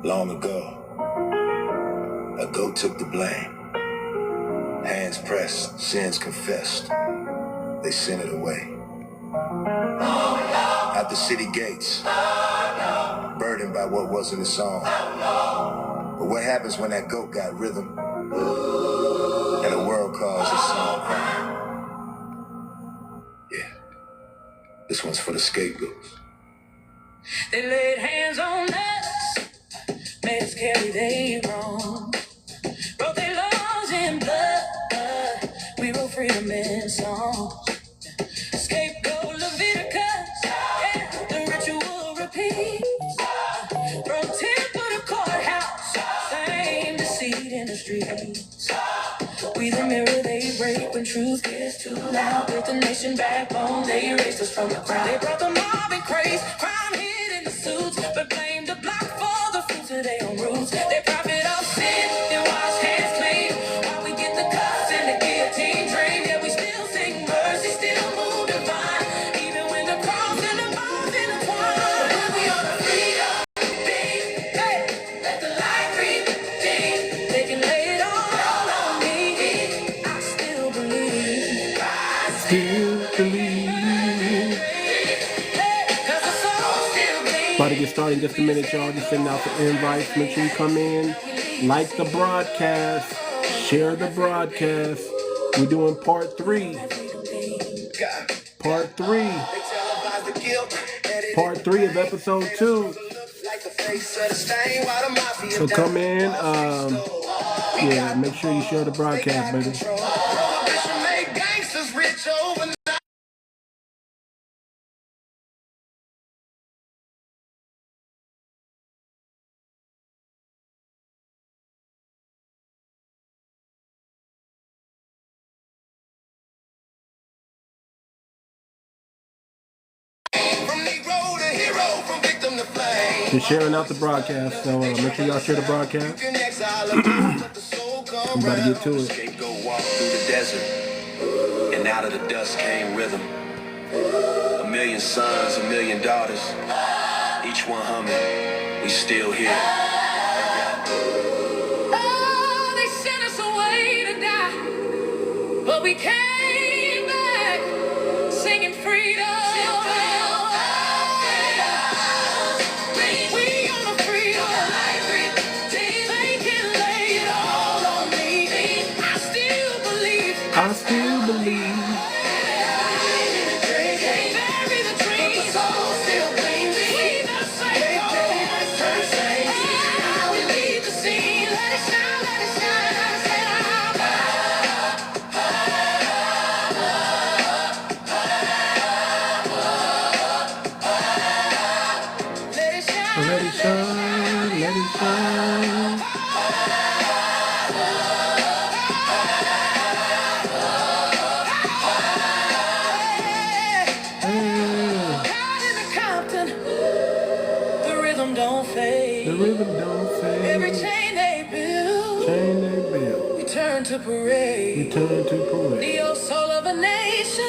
Long ago, a goat took the blame. Hands pressed, sins confessed. They sent it away. Out the city gates, burdened by what wasn't a song. But what happens when that goat got rhythm and the world calls a song crying? Yeah, this one's for the scapegoats. They laid hands on us, made us carry their wrong. Wrote their laws in blood, we wrote freedom in songs. Scapegoat Leviticus, yeah, the ritual repeats. From temple to courthouse, same deceit in the streets. We the mirror they break when truth gets too loud. With the nation backbone, they erased us from the crowd. They brought the mob and craze, crime hid in the suits, but blamed the block for the fruits of their own roots. They profit off sin and wash hands clean, while we get the cuffs and the guillotine train. Yeah, we still sing mercy, still move divine, even when the cross and the bombs intertwine. But we on the freedom beam, hey, let the light redeem. They can lay it all on me. I still believe. About to get started in just a minute, y'all. Just sending out the invites. Make sure you come in, like the broadcast, share the broadcast. We're doing part 3. Part 3. Part 3 of episode 2. So come in. Yeah, make sure you share the broadcast, baby. Just sharing out the broadcast, so make sure y'all share the broadcast. I'm about to get to it. Scapegoat walked through the desert, and out of the dust came rhythm. 1,000,000 sons, 1,000,000 daughters, each one humming, we still here. Oh, they sent us away to die, but we came back singing freedom. I still believe. Let it shine, let it shine. The rhythm don't fade. Every chain they build, return to parade. The old soul of a nation,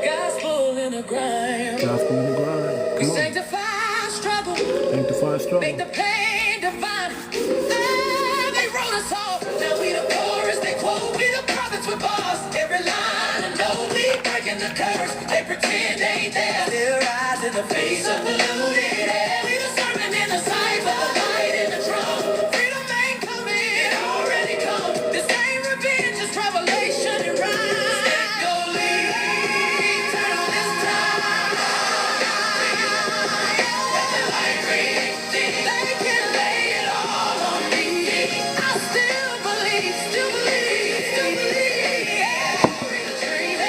gospel in the grind. We sanctify struggle, make the pain divine. They wrote us off, now we the chorus they quote. We the prophets with bars, every line and no we breaking the curse. They pretend they ain't there, still rise in the face of the looted air. We the sermon in the cipher, the light in the drum. Freedom ain't coming, it already come. This ain't revenge, it's revelation and rhyme. Step go lead, turn on this time. Let the light ring, they can lay it all on me. I still believe, yeah. Free the dream,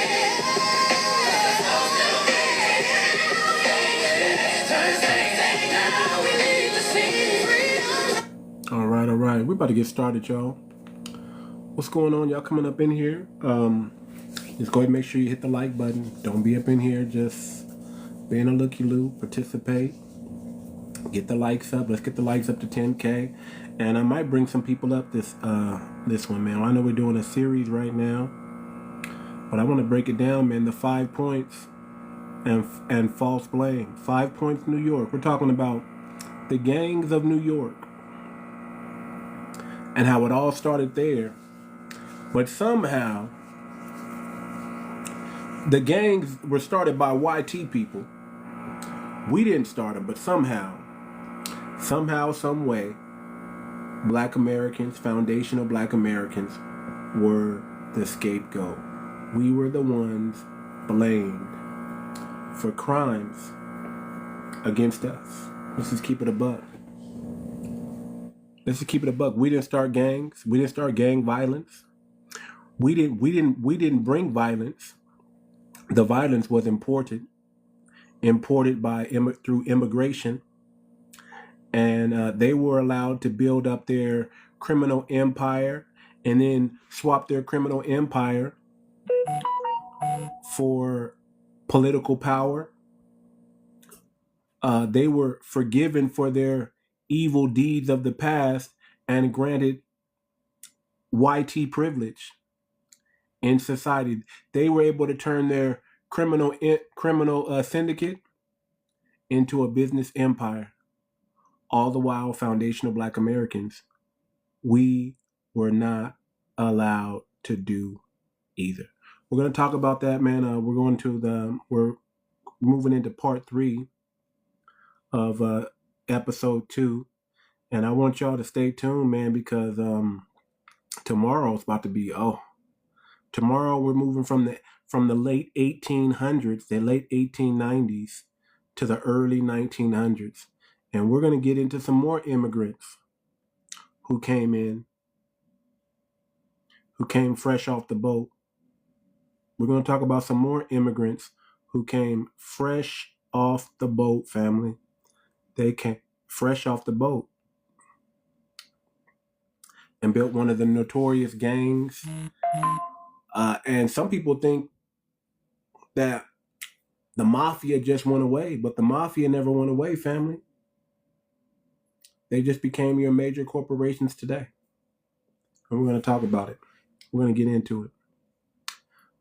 All right. We're about to get started, y'all. What's going on? Y'all coming up in here? Just go ahead and make sure you hit the like button. Don't be up in here just being a looky-loo. Participate. Get the likes up. Let's get the likes up to 10K. And I might bring some people up this one, man. I know we're doing a series right now, but I want to break it down, man. The 5 points and false blame. 5 points, New York. We're talking about the gangs of New York and how it all started there. But somehow, the gangs were started by YT people. We didn't start them, but somehow, some way, Black Americans, foundational Black Americans, were the scapegoat. We were the ones blamed for crimes against us. Let's just keep it a buck. Let's just keep it a buck. We didn't start gangs. We didn't start gang violence. We didn't bring violence. The violence was imported through immigration, and they were allowed to build up their criminal empire and then swap their criminal empire for political power. They were forgiven for their evil deeds of the past and granted YT privilege in society. They were able to turn their criminal syndicate into a business empire. All the while, foundational Black Americans, we were not allowed to do either. We're going to talk about that, man. We're moving into part 3 of episode 2, and I want y'all to stay tuned, man, because tomorrow's about to be tomorrow we're moving from the late 1800s, the late 1890s, to the early 1900s, and we're going to get into some more immigrants who came fresh off the boat. We're going to talk about some more immigrants who came fresh off the boat, family. They came fresh off the boat and built one of the notorious gangs. And some people think that the mafia just went away, but the mafia never went away, family. They just became your major corporations today. And we're going to talk about it. We're going to get into it.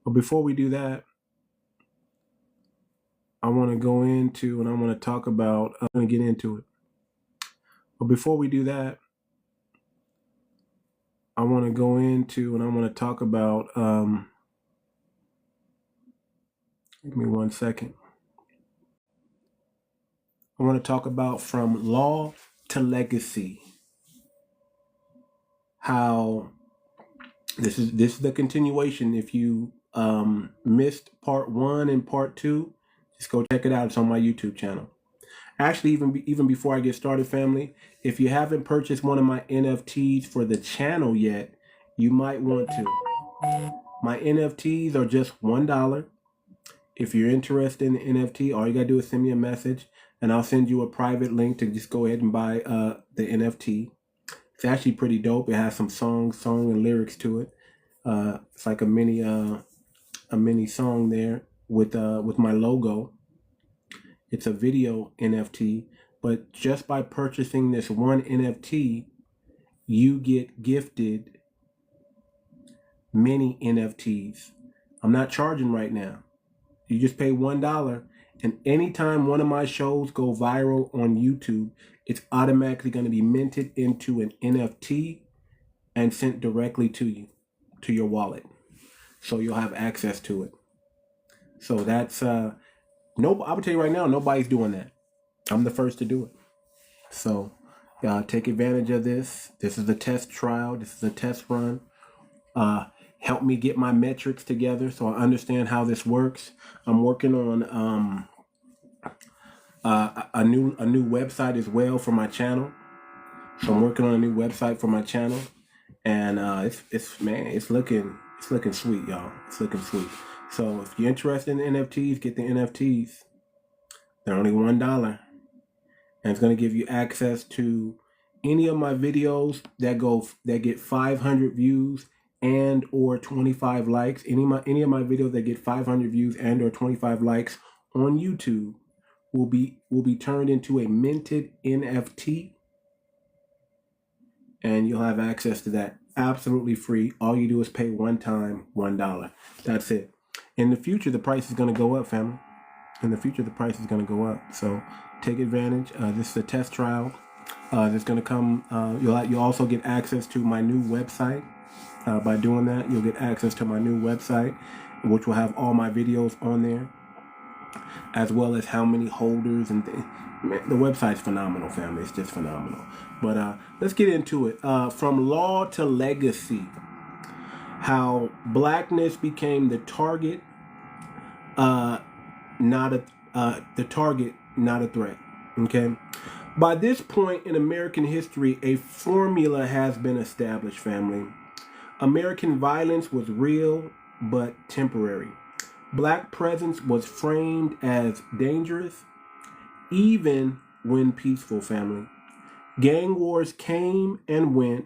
But before we do that, I want to go into and I want to talk about, I'm going to get into it. But before we do that, I want to go into and I want to talk about, give me 1 second. I want to talk about from law to legacy. How this is the continuation. If you missed part 1 and part 2, just go check it out. It's on my YouTube channel. Actually, even before I get started, family, if you haven't purchased one of my NFTs for the channel yet, you might want to. My NFTs are just $1. If you're interested in the NFT, all you gotta do is send me a message and I'll send you a private link to just go ahead and buy the NFT. It's actually pretty dope. It has some song and lyrics to it. It's like a mini song there with my logo. It's a video NFT, but just by purchasing this one NFT, you get gifted many NFTs. I'm not charging right now. You just pay $1, and anytime one of my shows go viral on YouTube, it's automatically going to be minted into an NFT and sent directly to you, to your wallet. So you'll have access to it. So that's I will tell you right now, nobody's doing that. I'm the first to do it. So take advantage of this. This is a test trial. This is a test run. Help me get my metrics together so I understand how this works. I'm working on a new website as well for my channel. So I'm working on a new website for my channel, and it's looking sweet, y'all. It's looking sweet. So if you're interested in NFTs, get the NFTs. They're only $1, and it's going to give you access to any of my videos that get 500 views and or 25 likes. Any of my videos that get 500 views and or 25 likes on YouTube will be turned into a minted NFT, and you'll have access to that absolutely free. All you do is pay one time $1. That's it. In the future, the price is going to go up, family. In the future, the price is going to go up. So take advantage. This is a test trial. That's going to come. You'll also get access to my new website. By doing that, you'll get access to my new website, which will have all my videos on there, as well as how many holders and things. Man, the website's phenomenal, family. It's just phenomenal. But let's get into it. From law to legacy, how blackness became the target, not a threat. Okay. By this point in American history, a formula has been established, family. American violence was real but temporary. Black presence was framed as dangerous, even when peaceful, family. Gang wars came and went,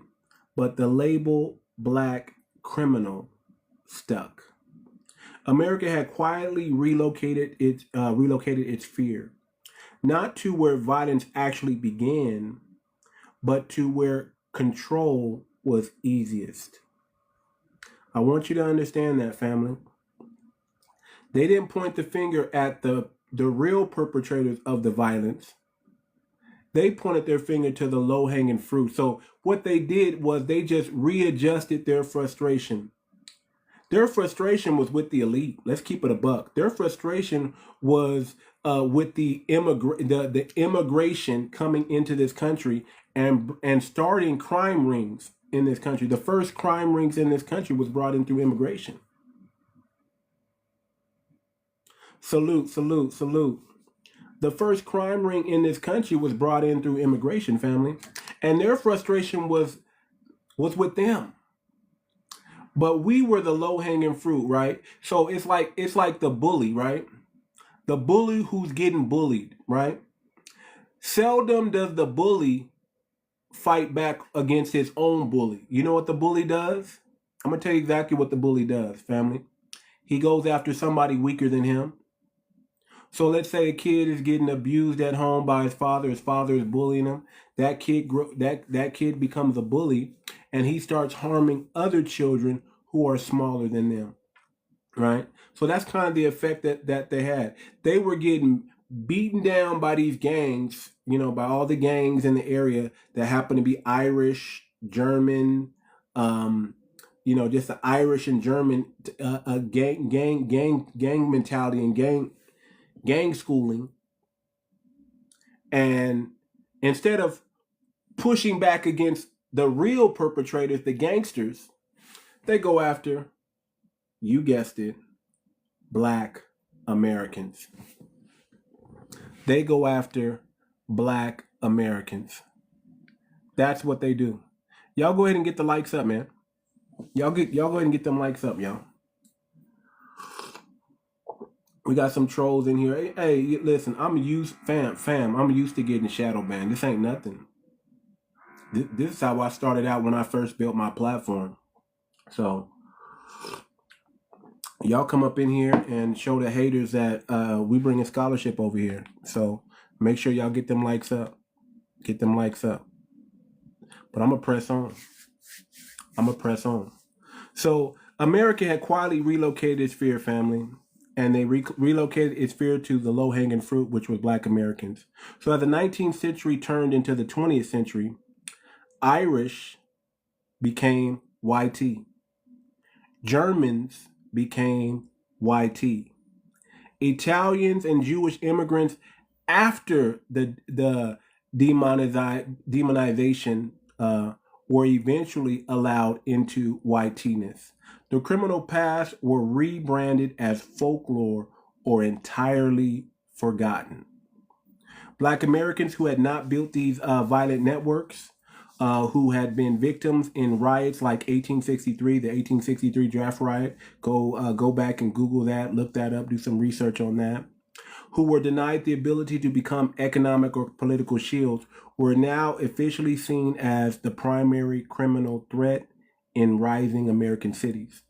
but the label black criminal stuck. America had quietly relocated its fear, not to where violence actually began, but to where control was easiest. I want you to understand that, family. They didn't point the finger at the real perpetrators of the violence. They pointed their finger to the low-hanging fruit. So what they did was they just readjusted their frustration. Their frustration was with the elite. Let's keep it a buck. Their frustration was with the immigration coming into this country and starting crime rings in this country. The first crime rings in this country was brought in through immigration. Salute, salute, salute. The first crime ring in this country was brought in through immigration, family. And their frustration was with them. But we were the low-hanging fruit, right? So it's like the bully, right? The bully who's getting bullied, right? Seldom does the bully fight back against his own bully. You know what the bully does? I'm going to tell you exactly what the bully does, family. He goes after somebody weaker than him. So let's say a kid is getting abused at home by his father. His father is bullying him. That kid becomes a bully, and he starts harming other children who are smaller than them, right? So that's kind of the effect that they had. They were getting beaten down by these gangs, by all the gangs in the area that happen to be Irish, German, just the Irish and German gang mentality and gang schooling. And instead of pushing back against the real perpetrators, the gangsters, they go after, you guessed it, Black Americans. They go after Black Americans. That's what they do. Y'all go ahead and get the likes up, man. Y'all go ahead and get them likes up, y'all. We got some trolls in here. Hey, listen, I'm used to getting shadow banned. This ain't nothing. This is how I started out when I first built my platform. So y'all come up in here and show the haters that we bring a scholarship over here. So make sure y'all get them likes up. Get them likes up. But I'm going to press on. So America had quietly relocated its fear, family. And they relocated its fear to the low-hanging fruit, which was Black Americans. So as the 19th century turned into the 20th century, Irish became YT. Germans became YT. Italians and Jewish immigrants, after the demonization, were eventually allowed into YT-ness. The criminal past were rebranded as folklore or entirely forgotten. Black Americans who had not built these violent networks, who had been victims in riots like 1863, the 1863 draft riot, go back and Google that, look that up, do some research on that, who were denied the ability to become economic or political shields, were now officially seen as the primary criminal threat in rising American cities.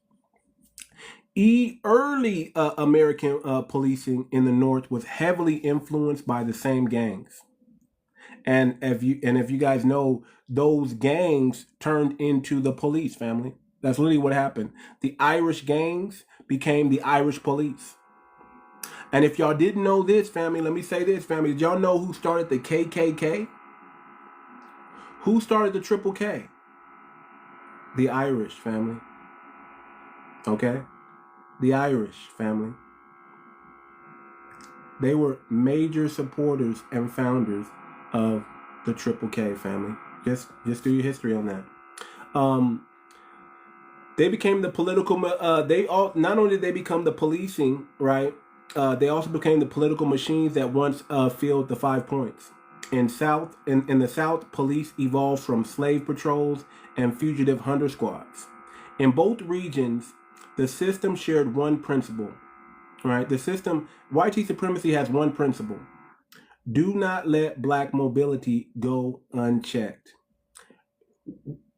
Early American policing in the North was heavily influenced by the same gangs. And if you guys know, those gangs turned into the police, family. That's literally what happened. The Irish gangs became the Irish police. And if y'all didn't know this, family, let me say this, family. Did y'all know who started the KKK? Who started the Triple K? The Irish, family. Okay? The Irish, family. They were major supporters and founders of the Triple K, family. Just do your history on that. They became the political. Not only did they become the policing, right? They also became the political machines that once filled the 5 points. In the South, police evolved from slave patrols and fugitive hunter squads. In both regions, the system shared one principle, right? The system, white supremacy has one principle. Do not let black mobility go unchecked.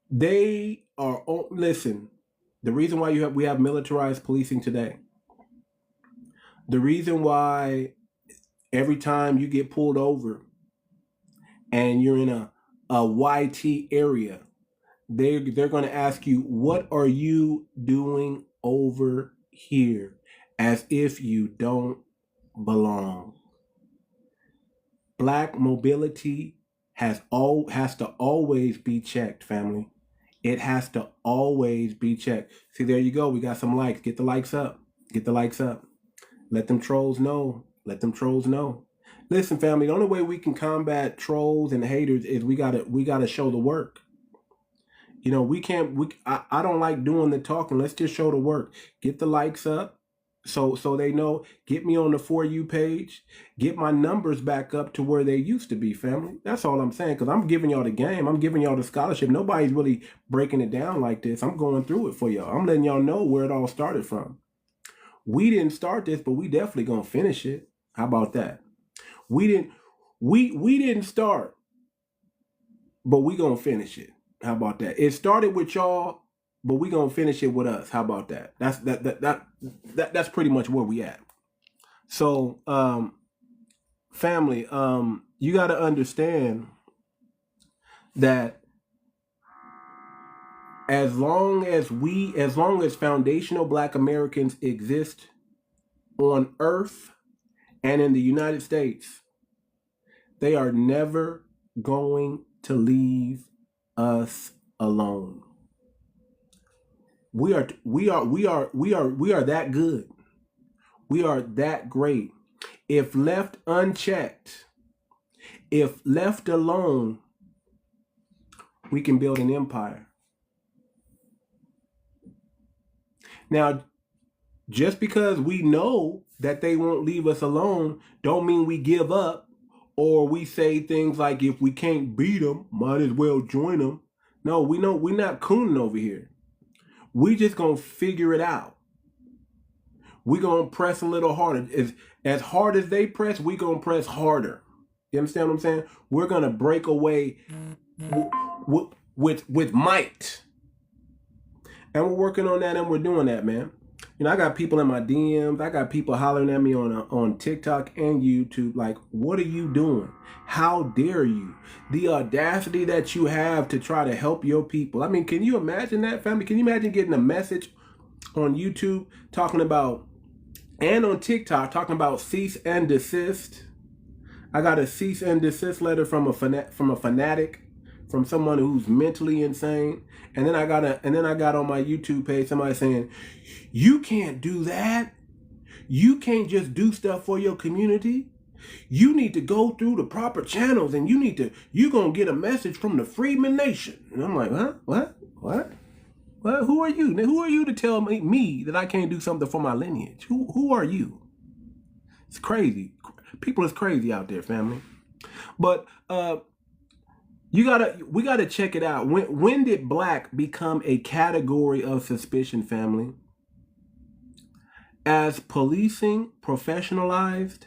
They are, listen, the reason why we have militarized policing today, the reason why every time you get pulled over and you're in a YT area, they're going to ask you, what are you doing over here? As if you don't belong. Black mobility has to always be checked, family. It has to always be checked. See, there you go. We got some likes. Get the likes up. Get the likes up. Let them trolls know. Let them trolls know. Listen, family, the only way we can combat trolls and haters is we gotta show the work. You know, I don't like doing the talking. Let's just show the work. Get the likes up. So they know, get me on the For You page, get my numbers back up to where they used to be, family. That's all I'm saying, because I'm giving y'all the game. I'm giving y'all the scholarship. Nobody's really breaking it down like this. I'm going through it for y'all. I'm letting y'all know where it all started from. We didn't start this, but we definitely gonna finish it. How about that? We didn't start, but we gonna finish it. How about that? It started with y'all, but we gonna finish it with us. How about that? That's pretty much where we at. So, family, you got to understand that as long as foundational Black Americans exist on Earth and in the United States, they are never going to leave us alone. We are that good. We are that great. If left unchecked, if left alone, we can build an empire. Now, just because we know that they won't leave us alone, don't mean we give up or we say things like, if we can't beat them, might as well join them. No, we know we're not cooning over here. We just gonna figure it out. We gonna press a little harder. As hard as they press, we gonna press harder. You understand what I'm saying? We're gonna break away with might. And we're working on that, and we're doing that, man. You know, I got people in my DMs. I got people hollering at me on TikTok and YouTube like, what are you doing? How dare you? The audacity that you have to try to help your people. I mean, can you imagine that, family? Can you imagine getting a message on YouTube talking about, and on TikTok talking about cease and desist? I got a cease and desist letter from a fanatic, from someone who's mentally insane. And then I got on my YouTube page somebody saying, you can't do that. You can't just do stuff for your community. You need to go through the proper channels, and you're going to get a message from the Freedman Nation. And I'm like, huh? What? Who are you? Who are you to tell me that I can't do something for my lineage? Who are you? It's crazy. People is crazy out there, family. But we gotta check it out. When did Black become a category of suspicion, family? As policing professionalized,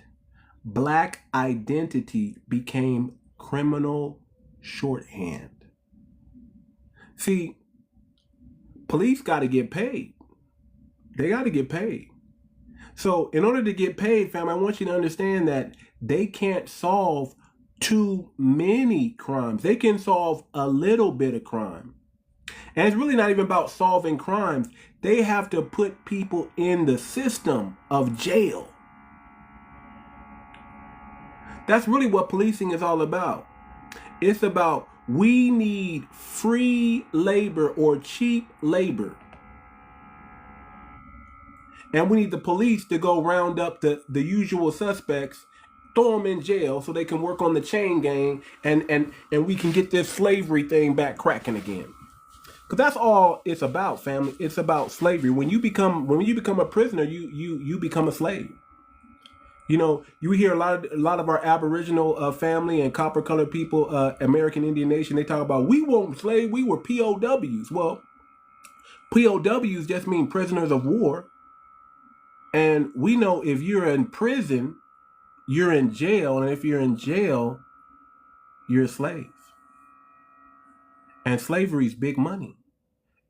Black identity became criminal shorthand. See, police got to get paid. They got to get paid. So in order to get paid, fam, I want you to understand that they can't solve too many crimes. They can solve a little bit of crime. And it's really not even about solving crimes. They have to put people in the system of jail. That's really what policing is all about. It's about we need free labor or cheap labor. And we need the police to go round up the usual suspects, throw them in jail so they can work on the chain gang, and we can get this slavery thing back cracking again. Because that's all it's about, family. It's about slavery. When you become a prisoner, you become a slave. You know, you hear a lot of our Aboriginal family and copper-colored people, American Indian Nation, they talk about, we weren't slaves, we were POWs. Well, POWs just mean prisoners of war. And we know if you're in prison, you're in jail. And if you're in jail, you're a slave. And slavery is big money.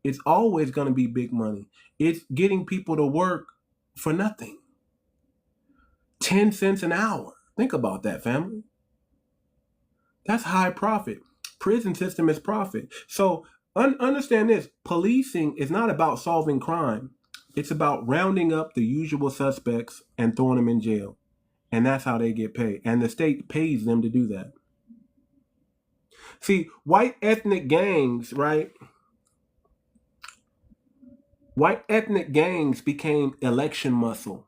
It's always going to be big money. It's getting people to work for nothing. 10 cents an hour. Think about that, family. That's high profit. Prison system is profit. So understand this. Policing is not about solving crime. It's about rounding up the usual suspects and throwing them in jail. And that's how they get paid. And the state pays them to do that. See, white ethnic gangs, right? White ethnic gangs became election muscle.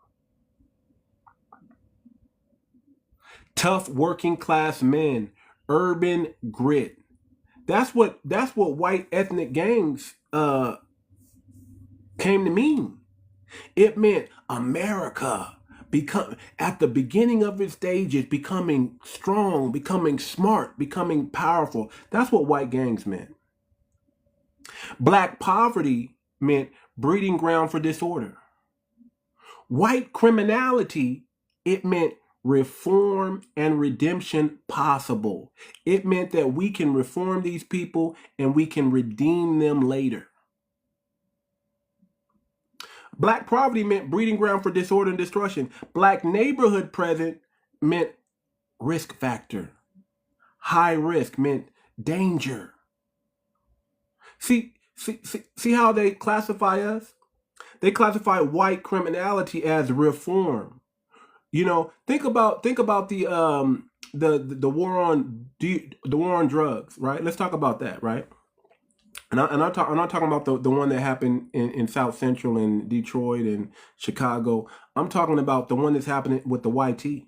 Tough working class men, urban grit. That's what white ethnic gangs came to mean. It meant America at the beginning of its stages, becoming strong, becoming smart, becoming powerful. That's what white gangs meant. Black poverty meant breeding ground for disorder. White criminality, it meant reform and redemption possible. It meant that we can reform these people and we can redeem them later. Black poverty meant breeding ground for disorder and destruction. Black neighborhood present meant risk factor. High risk meant danger. See how they classify us? They classify white criminality as reform. You know, think about the war on drugs, right? Let's talk about that, right? And I'm not talking about the one that happened in South Central and Detroit and Chicago. I'm talking about the one that's happening with the YT.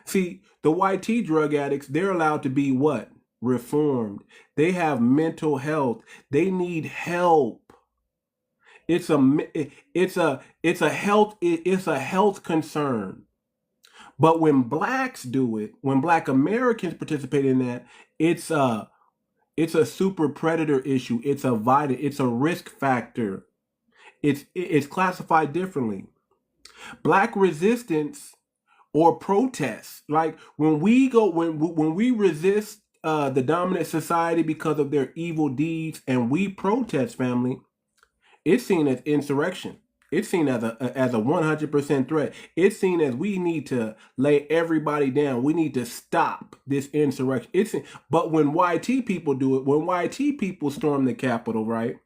See, the YT drug addicts, they're allowed to be what? Reformed. They have mental health. They need help. It's a health concern. But when blacks do it, when black Americans participate in that, it's a super predator issue. It's a risk factor. It's classified differently. Black resistance or protests, like when we resist the dominant society because of their evil deeds, and we protest, family, it's seen as insurrection. It's seen as a 100% threat. It's seen as we need to lay everybody down. We need to stop this insurrection. But when YT people do it, when YT people storm the Capitol, right?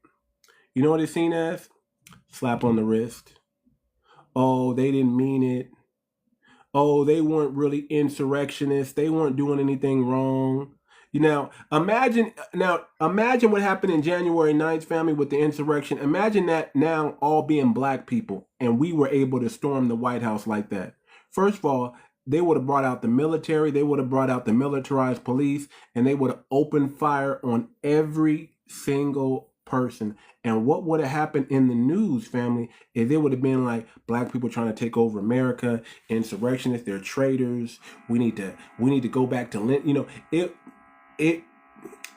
You know what it's seen as? Slap on the wrist. Oh, they didn't mean it. Oh, they weren't really insurrectionists. They weren't doing anything wrong. You know, imagine what happened in January 9th, family, with the insurrection. Imagine that now all being black people, and we were able to storm the White House like that. First of all, they would have brought out the military. They would have brought out the militarized police, and they would have opened fire on every single person. And what would have happened in the news, family, is it would have been like black people trying to take over America, insurrectionists, they're traitors. We need to go back to, you know,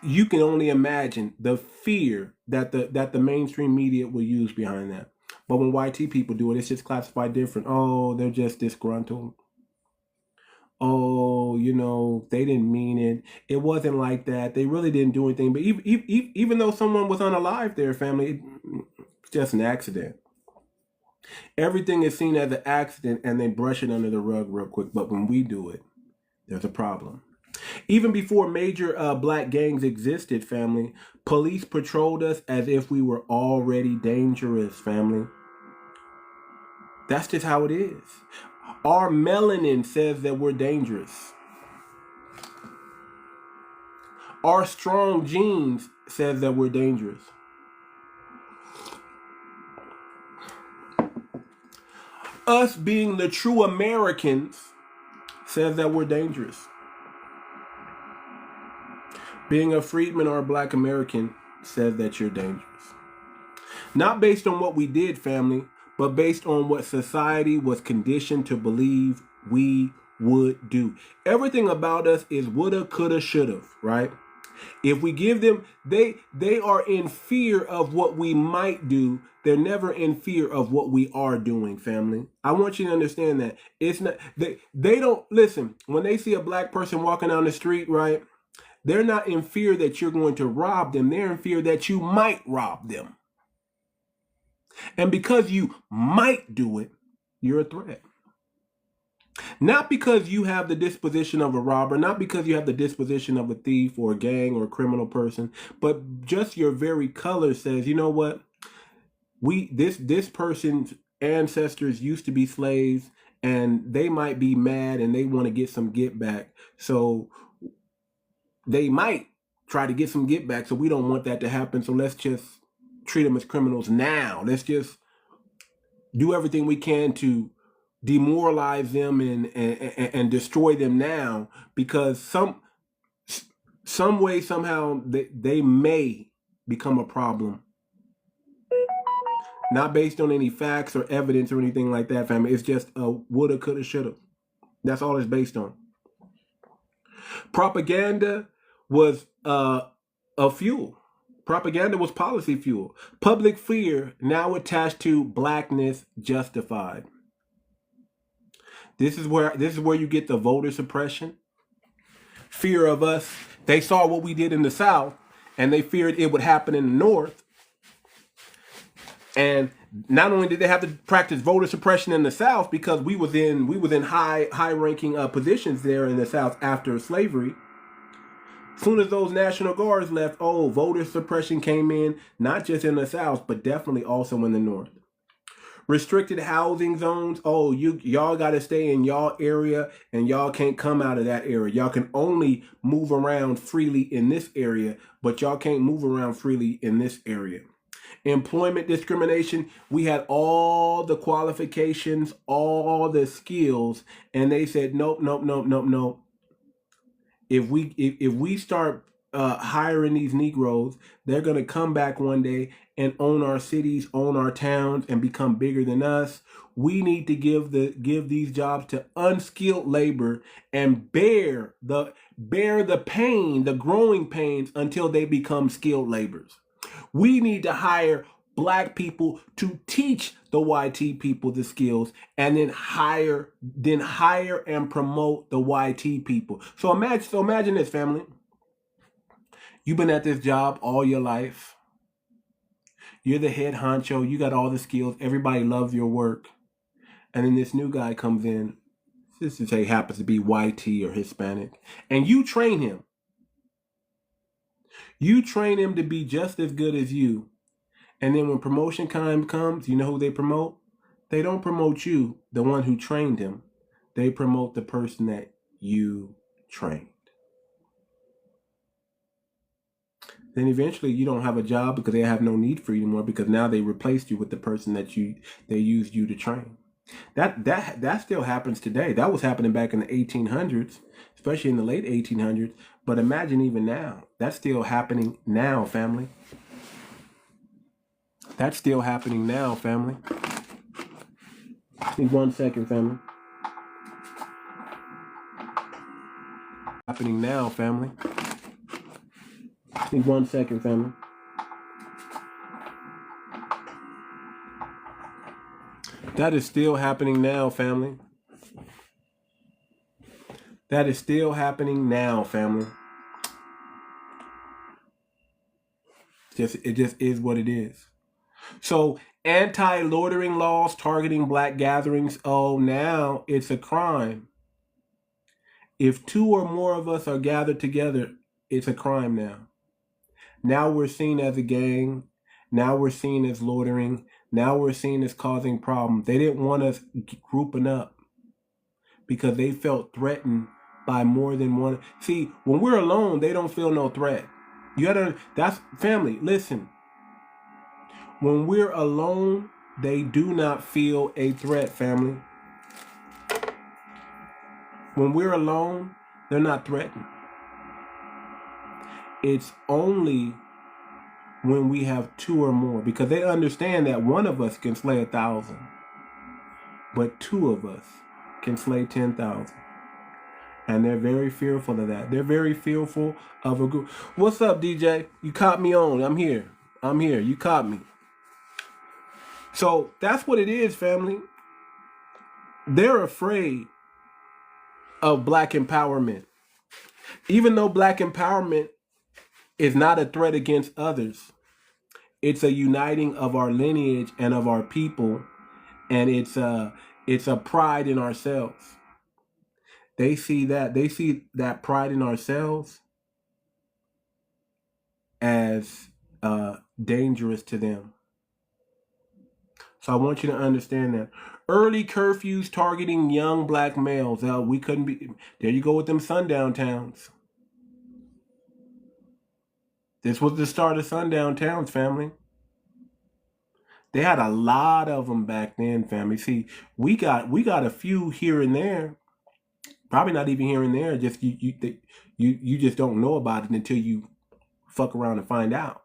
you can only imagine the fear that the mainstream media will use behind that. But when YT people do it, it's just classified different. Oh, they're just disgruntled. Oh, you know, they didn't mean it. It wasn't like that. They really didn't do anything. But even though someone was unalive there, family, it's just an accident. Everything is seen as an accident, and they brush it under the rug real quick. But when we do it, there's a problem. Even before major black gangs existed, family, police patrolled us as if we were already dangerous, family. That's just how it is. Our melanin says that we're dangerous. Our strong genes says that we're dangerous. Us being the true Americans says that we're dangerous. Being a freedman or a black American says that you're dangerous. Not based on what we did, family, but based on what society was conditioned to believe we would do. Everything about us is woulda, coulda, shoulda, right? If we give them, they are in fear of what we might do. They're never in fear of what we are doing, family. I want you to understand that. It's not, they don't, listen, when they see a black person walking down the street, right? They're not in fear that you're going to rob them. They're in fear that you might rob them. And because you might do it, you're a threat. Not because you have the disposition of a robber, not because you have the disposition of a thief or a gang or a criminal person, but just your very color says, you know what? This person's ancestors used to be slaves, and they might be mad and they want to get some get back. So they might try to get some get back. So we don't want that to happen. So let's just treat them as criminals now. Let's just do everything we can to demoralize them and destroy them now, because some way, somehow they may become a problem. Not based on any facts or evidence or anything like that, family. It's just a woulda, coulda, shoulda. That's all it's based on. Propaganda was a fuel. Propaganda was policy fuel. Public fear now attached to blackness justified. This is where you get the voter suppression. Fear of us. They saw what we did in the South, and they feared it would happen in the North. And not only did they have to practice voter suppression in the South, because we was in high ranking positions there in the South after slavery. As soon as those National Guards left, voter suppression came in, not just in the South, but definitely also in the North. Restricted housing zones. Y'all got to stay in y'all area, and y'all can't come out of that area. Y'all can only move around freely in this area, but y'all can't move around freely in this area. Employment discrimination. We had all the qualifications, all the skills, and they said nope. If we start hiring these Negroes, they're gonna come back one day and own our cities, own our towns, and become bigger than us. We need to give these jobs to unskilled labor and bear the pain, the growing pains, until they become skilled laborers. We need to hire black people to teach the YT people the skills, and then hire and promote the YT people. So imagine this, family. You've been at this job all your life. You're the head honcho. You got all the skills. Everybody loves your work. And then this new guy comes in. This is say happens to be YT or Hispanic, and you train him. You train him to be just as good as you. And then when promotion time comes, you know who they promote? They don't promote you, the one who trained him. They promote the person that you trained. Then eventually you don't have a job because they have no need for you anymore, because now they replaced you with the person that they used you to train. That still happens today. That was happening back in the 1800s, especially in the late 1800s. But imagine even now, that's still happening now, family. That's still happening now, family. Need 1 second, family. Happening now, family. Need 1 second, family. That is still happening now, family. That is still happening now, family. It just is what it is. So anti-loitering laws targeting black gatherings. Now it's a crime. If 2 or more of us are gathered together, it's a crime now. Now we're seen as a gang. Now we're seen as loitering. Now we're seen as causing problems. They didn't want us grouping up. because they felt threatened by more than one. See, when we're alone, they don't feel no threat. You gotta, that's family. Listen, when we're alone, they do not feel a threat, family. When we're alone, they're not threatened. It's only when we have two or more, because they understand that one of us can slay 1,000, but two of us can slay 10,000. And they're very fearful of that. They're very fearful of a group. What's up, DJ? You caught me on. I'm here. You caught me. So that's what it is, family. They're afraid of black empowerment. Even though black empowerment is not a threat against others, it's a uniting of our lineage and of our people, and it's a pride in ourselves. They see that pride in ourselves as dangerous to them. So I want you to understand that. Early curfews targeting young black males. We couldn't be. There you go with them sundown towns. This was the start of sundown towns, family. They had a lot of them back then, family. See, we got a few here and there. Probably not even here and there. Just you just don't know about it until you fuck around and find out.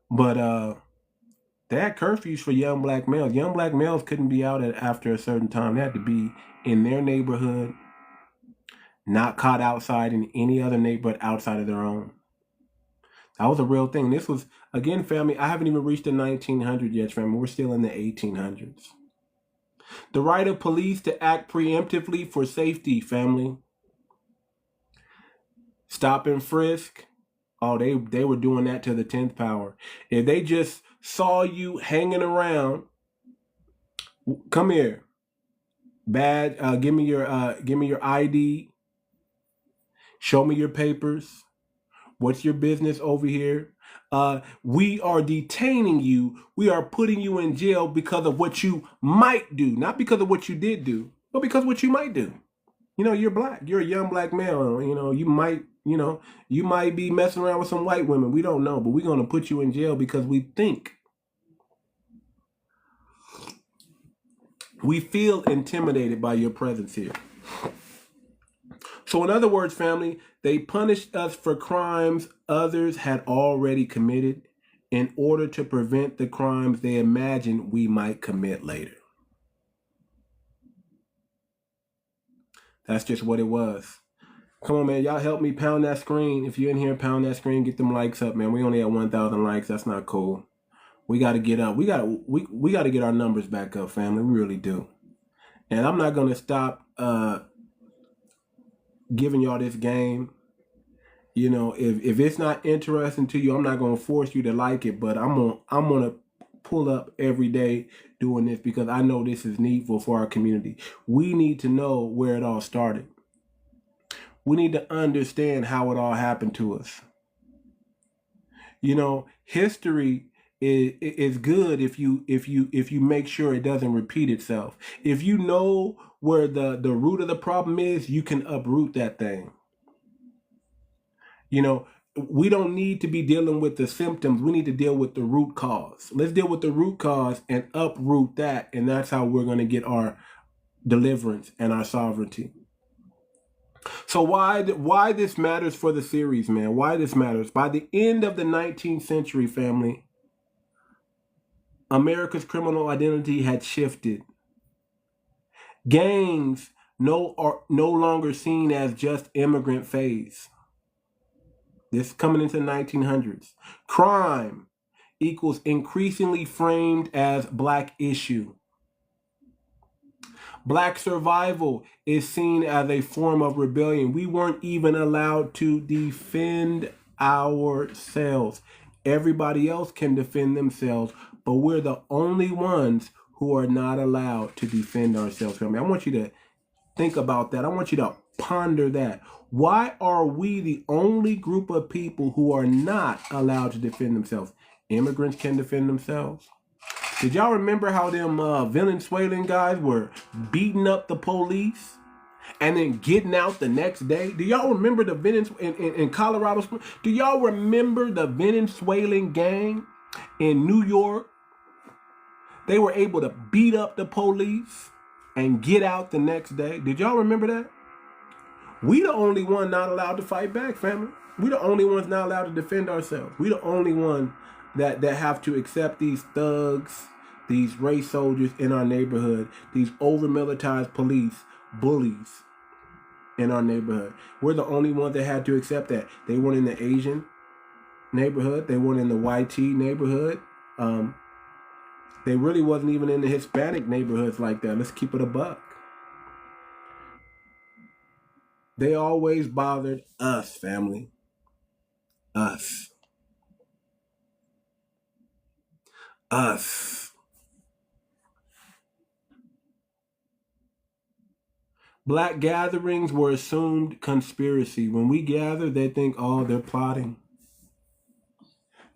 But they had curfews for young black males. Young black males couldn't be out after a certain time. They had to be in their neighborhood, not caught outside in any other neighborhood outside of their own. That was a real thing. This was, again, family, I haven't even reached the 1900s yet, family. We're still in the 1800s. The right of police to act preemptively for safety, family. Stop and frisk. Oh, they were doing that to the 10th power. If they just saw you hanging around, come here. Bad, give me your ID. Show me your papers. What's your business over here? We are detaining you. We are putting you in jail because of what you might do. Not because of what you did do, but because of what you might do. You know, you're black. You're a young black male. You know, you might be messing around with some white women. We don't know, but we're going to put you in jail because we feel intimidated by your presence here. So in other words, family, they punished us for crimes others had already committed in order to prevent the crimes they imagined we might commit later. That's just what it was. Come on, man. Y'all help me pound that screen. If you're in here, pound that screen. Get them likes up, man. We only have 1,000 likes. That's not cool. We got to get up. We got to get our numbers back up, family. We really do. And I'm not going to stop giving y'all this game. You know, if it's not interesting to you, I'm not going to force you to like it, but I'm going to pull up every day doing this because I know this is needful for our community. We need to know where it all started. We need to understand how it all happened to us. You know, history is good if you make sure it doesn't repeat itself. If you know where the root of the problem is, you can uproot that thing. You know, we don't need to be dealing with the symptoms. We need to deal with the root cause. Let's deal with the root cause and uproot that. And that's how we're going to get our deliverance and our sovereignty. So why this matters for the series, man? Why this matters? By the end of the 19th century, family, America's criminal identity had shifted. Gangs are no longer seen as just immigrant phase. This is coming into the 1900s. Crime equals increasingly framed as black issue. Black survival is seen as a form of rebellion. We weren't even allowed to defend ourselves. Everybody else can defend themselves, but we're the only ones who are not allowed to defend ourselves. I want you to think about that. I want you to ponder that. Why are we the only group of people who are not allowed to defend themselves? Immigrants can defend themselves. Did y'all remember how them Venezuelan guys were beating up the police and then getting out the next day? Do y'all remember the in Colorado Springs? Do y'all remember the Venezuelan gang in New York? They were able to beat up the police and get out the next day. Did y'all remember that? We the only one not allowed to fight back, family. We the only ones not allowed to defend ourselves. We the only one that have to accept these thugs, these race soldiers in our neighborhood, these over-militarized police, bullies in our neighborhood. We're the only ones that had to accept that. They weren't in the Asian neighborhood. They weren't in the YT neighborhood. They really wasn't even in the Hispanic neighborhoods like that. Let's keep it a buck. They always bothered us, family. Us. Black gatherings were assumed conspiracy. When we gather, they think, oh, they're plotting.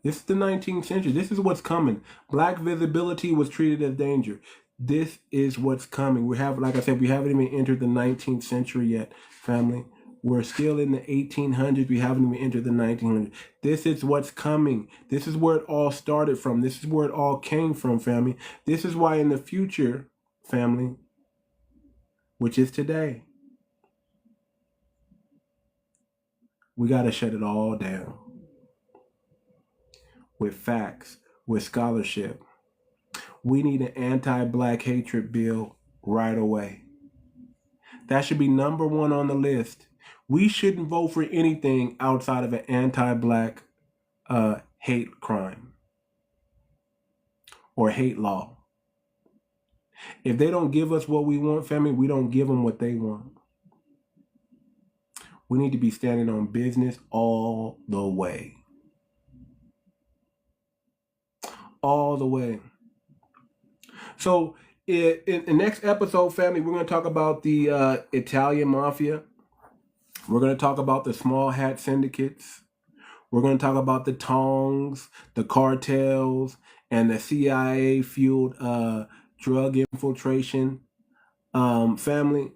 This is the 19th century. This is what's coming. Black visibility was treated as danger. This is what's coming. Like I said, we haven't even entered the 19th century yet, family. We're still in the 1800s. We haven't even entered the 1900s. This is what's coming. This is where it all started from. This is where it all came from, family. This is why in the future, family, which is today, we got to shut it all down. With facts, with scholarship. We need an anti-black hatred bill right away. That should be number one on the list. We shouldn't vote for anything outside of an anti-black hate crime or hate law. If they don't give us what we want, family, we don't give them what they want. We need to be standing on business all the way. All the way. So in the next episode, family, we're going to talk about the Italian mafia. We're going to talk about the small hat syndicates. We're going to talk about the tongs, the cartels, and the CIA-fueled drug infiltration. Family,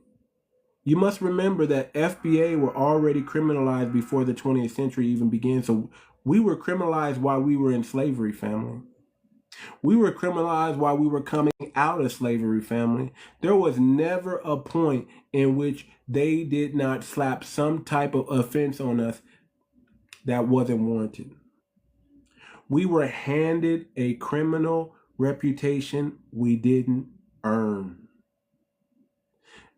you must remember that FBA were already criminalized before the 20th century even began. So we were criminalized while we were in slavery, family. We were criminalized while we were coming out of slavery, family. There was never a point in which they did not slap some type of offense on us that wasn't warranted. We were handed a criminal reputation we didn't earn.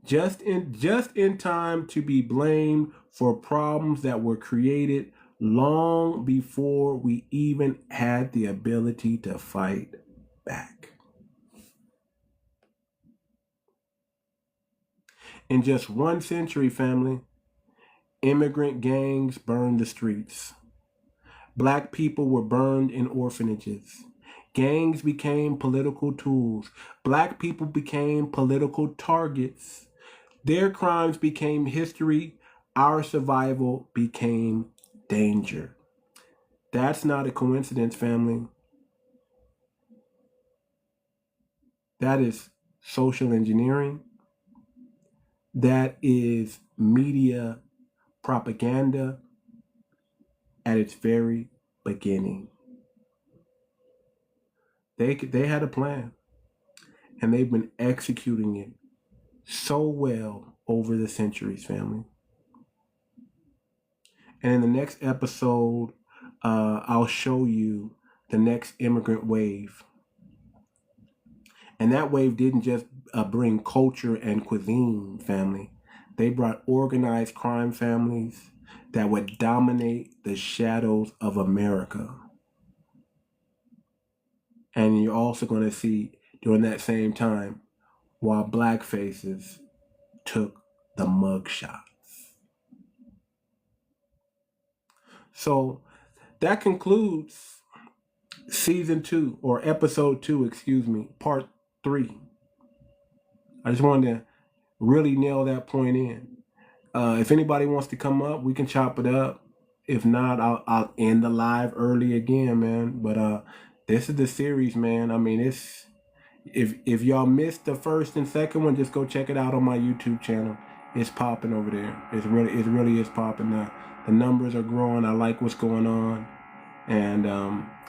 Just in time to be blamed for problems that were created long before we even had the ability to fight back. In just one century, family, immigrant gangs burned the streets. Black people were burned in orphanages. Gangs became political tools. Black people became political targets. Their crimes became history. Our survival became danger. That's not a coincidence, family. That is social engineering. That is media propaganda at its very beginning. They had a plan, and they've been executing it so well over the centuries, family. And in the next episode, I'll show you the next immigrant wave. And that wave didn't just bring culture and cuisine, family. They brought organized crime families that would dominate the shadows of America. And you're also going to see during that same time while black faces took the mug shots. So that concludes season 2, or episode 2, part 3. I just wanted to really nail that point in. If anybody wants to come up, we can chop it up. If not, I'll end the live early again, man. But This is the series, man. I mean, it's if y'all missed the first and second one, just go check it out on my YouTube channel. It's popping over there. It really is popping. The numbers are growing. I like what's going on, and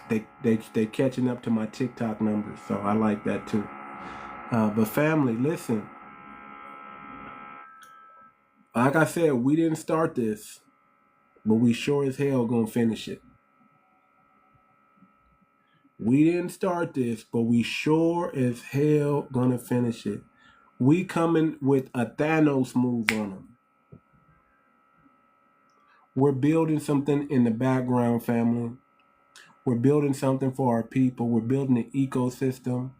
they catching up to my TikTok numbers, so I like that too. But family, listen. Like I said, we didn't start this, but we sure as hell gonna finish it. We didn't start this, but we sure as hell gonna finish it. We coming with a Thanos move on them. We're building something in the background, family. We're building something for our people. We're building an ecosystem.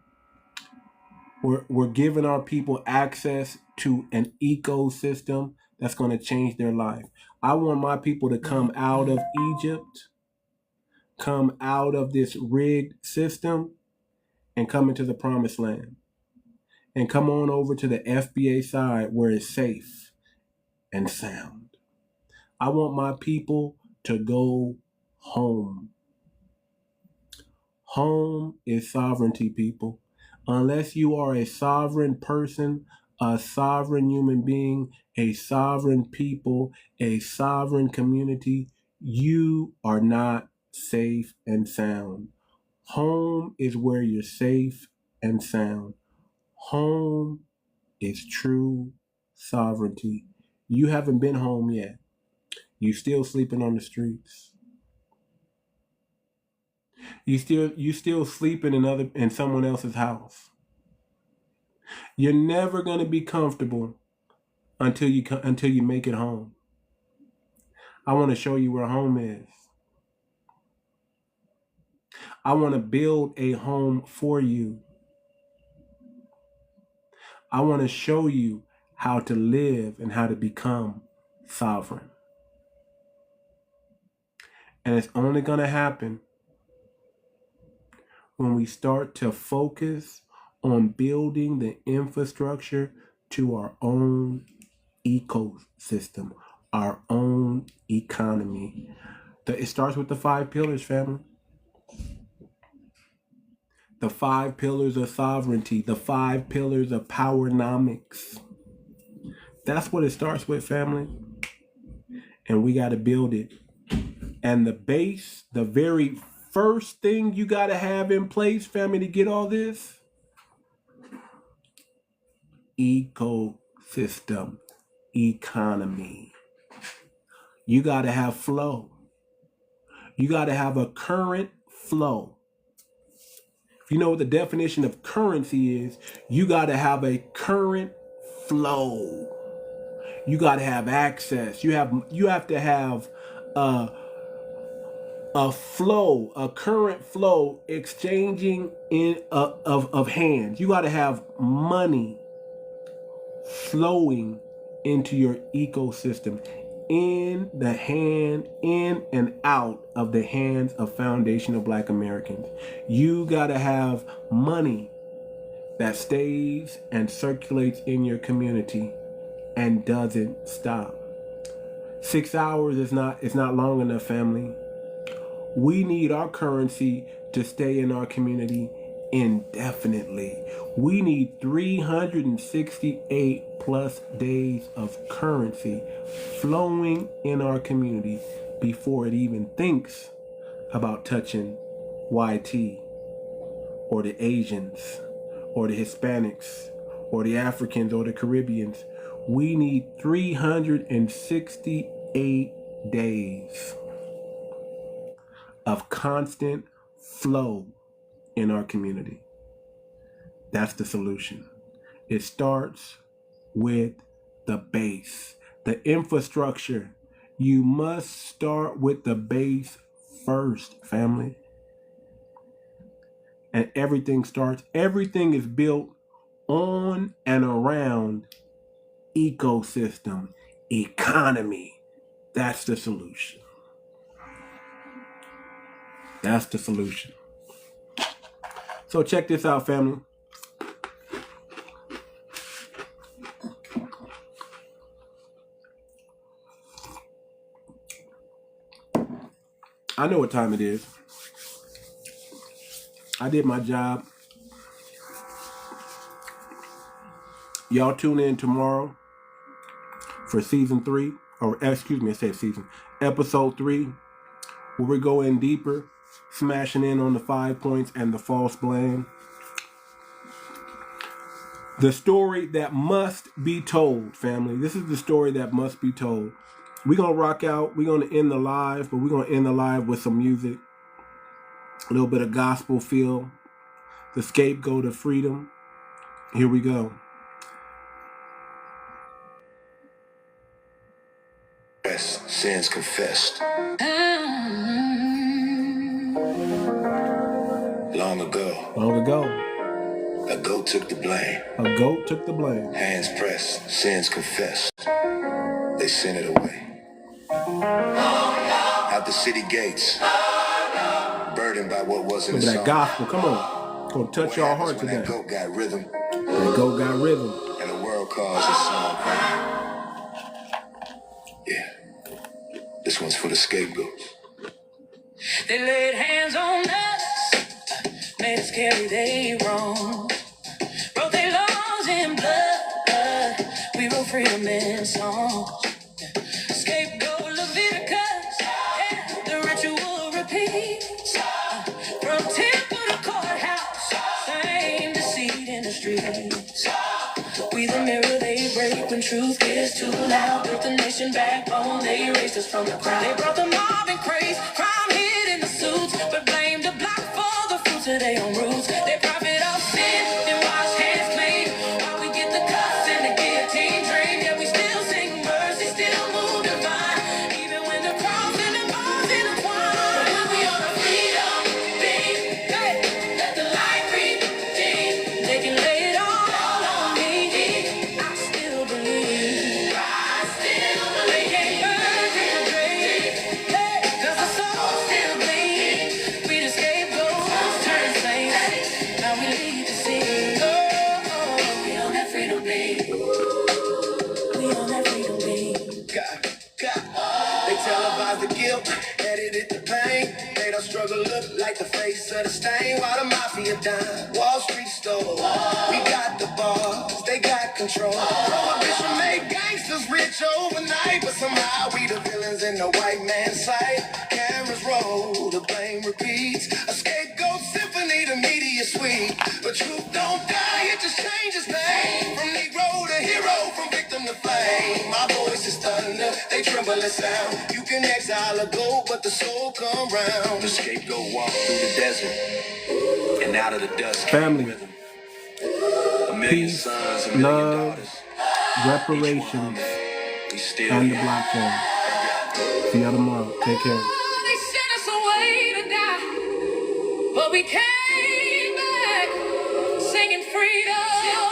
We're giving our people access to an ecosystem that's going to change their life. I want my people to come out of Egypt, come out of this rigged system, and come into the promised land. And come on over to the FBA side where it's safe and sound. I want my people to go home. Home is sovereignty, people. Unless you are a sovereign person, a sovereign human being, a sovereign people, a sovereign community, you are not safe and sound. Home is where you're safe and sound. Home is true sovereignty. You haven't been home yet. You still sleeping on the streets. You still sleeping in someone else's house. You're never gonna be comfortable until you make it home. I want to show you where home is. I want to build a home for you. I want to show you how to live and how to become sovereign. And it's only gonna happen when we start to focus on building the infrastructure to our own ecosystem, our own economy. It starts with the 5 pillars, family. The 5 pillars of sovereignty, the 5 pillars of powernomics. That's what it starts with, family. And we got to build it. And the base, the very first thing you got to have in place, family, to get all this, ecosystem, economy. You got to have flow. You got to have a current flow. If you know what the definition of currency is, you got to have a current flow. You got to have access. You have to have a flow, a current flow exchanging of hands. You got to have money flowing into your ecosystem, in and out of the hands of foundational Black Americans. You got to have money that stays and circulates in your community and doesn't stop. 6 hours is not long enough, family. We need our currency to stay in our community indefinitely. We need 368 plus days of currency flowing in our community before it even thinks about touching YT or the Asians or the Hispanics or the Africans or the Caribbeans. We need 368 days of constant flow in our community. That's the solution. It starts with the base, the infrastructure. You must start with the base first, family. And everything is built on and around ecosystem, economy. That's the solution. That's the solution. So check this out, family. I know what time it is. I did my job. Y'all tune in tomorrow for season 3, or excuse me, I said season, episode 3, where we go in deeper, smashing in on the 5 points and the false blame. The story that must be told, family. This is the story that must be told. We're going to rock out. We're going to end the live, but we're going to end the live with some music. A little bit of gospel feel. The scapegoat of freedom. Here we go. Sins confessed. Long ago, a goat took the blame. A goat took the blame. Hands pressed, sins confessed. They sent it away. Out the city gates, burdened by what wasn't Look a at that song. gospel. Come on. Gonna touch your heart today. That goat got rhythm. That goat got rhythm. And the world calls it song. Yeah. This one's for the scapegoats. They laid hands on us, made us carry their wrong. Wrote their laws in blood, we wrote freedom in songs. Scapegoat 𝗤𝗏𝗵𝘁𝘀𝗁, yeah, the ritual repeats. From temple to courthouse, same deceit in the streets. We the mirror they break when truth gets too loud. Built the nation backbone, they erased us from the crowd. They brought the mob and craze, crime hid in the suits, but blamed the black for the fruits of their own roots. They profit off sin and wash hands clean, while we get the cuffs and the guillotine dream. Yeah, we still sing mercy, still move divine, even when the cross and the bars intertwine. When we on a freedom beam, hey, let the light redeem. They can lay it all on me. I still believe. They can't burn the grave, hey, 'cause the soul still bleeds. We the scapegoats, turn saints. Now we lead the scene. Oh, we on that freedom beam. We on that freedom beam. They televise the guilt, edited the pain. They don't struggle, look like the face of the stain. While the mafia dime, Wall Street stole. We got the bars, they got control. Prohibition made gangsters rich overnight, but somehow we the villains in the white man's sight. Cameras roll, the blame repeats. A scapegoat symphony, the media sweet. But truth don't die, it just changes name. From Negro to hero, from victim to flame. My voice is thunder, they tremble at sound. You can exile a goat, but the soul come round. The scapegoat walked through the desert, and out of the dust came Family. rhythm. A million Peace, sons, a million love, daughters. reparations, We still and the here. black family. See y'all tomorrow. Take care. They sent us away to die, but we came back singing freedom.